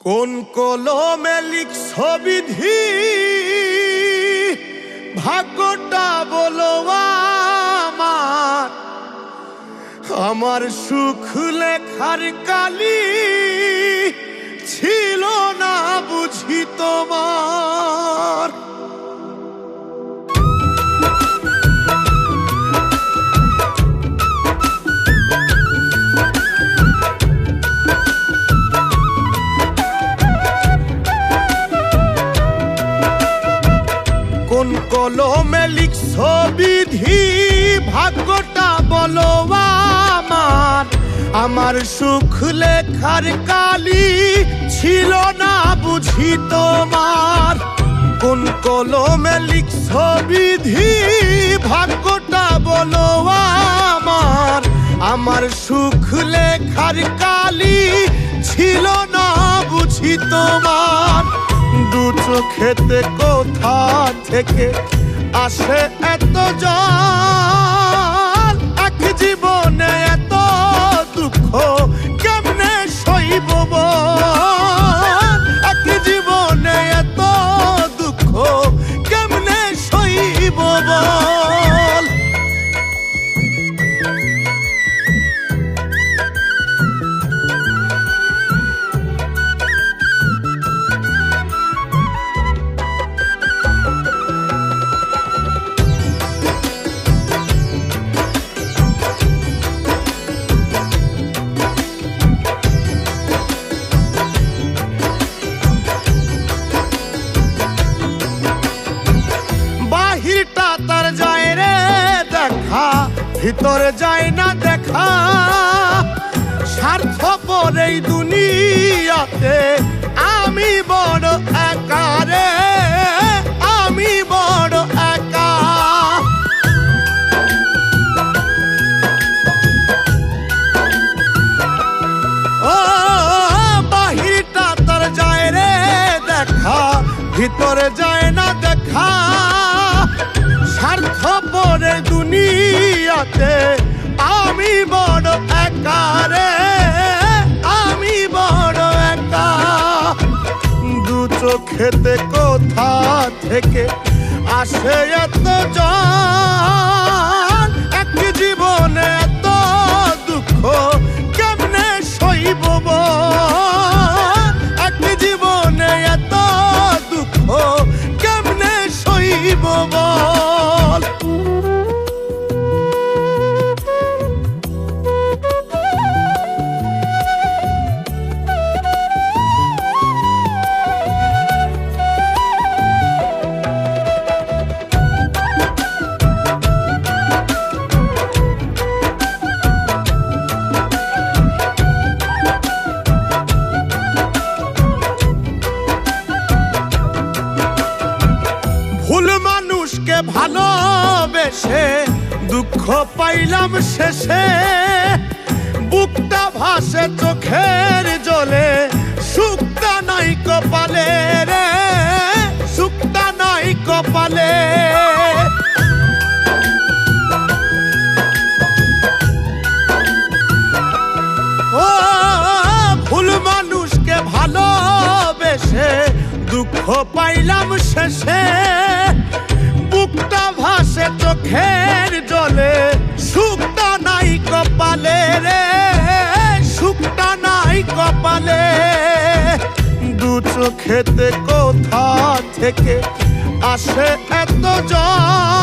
কোন কলমে লিখছো বিধি, ভাগ্যটা বলো আমার। আমার সুখ লেখার কালি ছিল না বুঝি তোমার। কোন কলমে লিখছো বিধি, ভাগ্যটা বলো আমার। আমার সুখ লেখার কালি ছিল না বুঝি তোমার। কোন কলমে লিখছো বিধি, ভাগ্যটা বলো আমার। আমার সুখ লেখার কালি ছিল না বুঝি তোমার। দু চোখেতে কোথা থেকে আসে এত জল, এক জীবনে এত দুঃখ কেমনে সইব বল। এক জীবনে এত দুঃখ কেমনে সইব বল। বাহিরটা তার যায় রে দেখা, ভিতরে যায় না দেখা। স্বার্থপর এই দুনিয়াতে আমি বড় একা রে, আমি বড় একা। ও বাহিরটা তার যায় রে দেখা, ভিতরে যায় না দেখা। স্বার্থপর দুনিয়াতে আমি বড় একা রে, আমি বড় একা। দু চোখেতে কোথা থেকে আসে এত জল, এক জীবনে এত দুঃখ কেমনে সইব বল। এক জীবনে এত দুঃখ কেমনে সইব বল। ভুল মানুষকে ভালোবেসে দুঃখ পাইলাম শেষে। বুকটা ভাসে চোখের জলে, সুখটা নাই কপালে রে, সুখটা নাই কপালে। ও ভুল মানুষকে ভালোবেসে দুঃখ পাইলাম শেষে। বুকটা ভাসে চোখের জলে, সুখটা নাই কপালে রে, সুখটা নাই কপালে। দু চোখেতে কোথা থেকে আসে এত জল,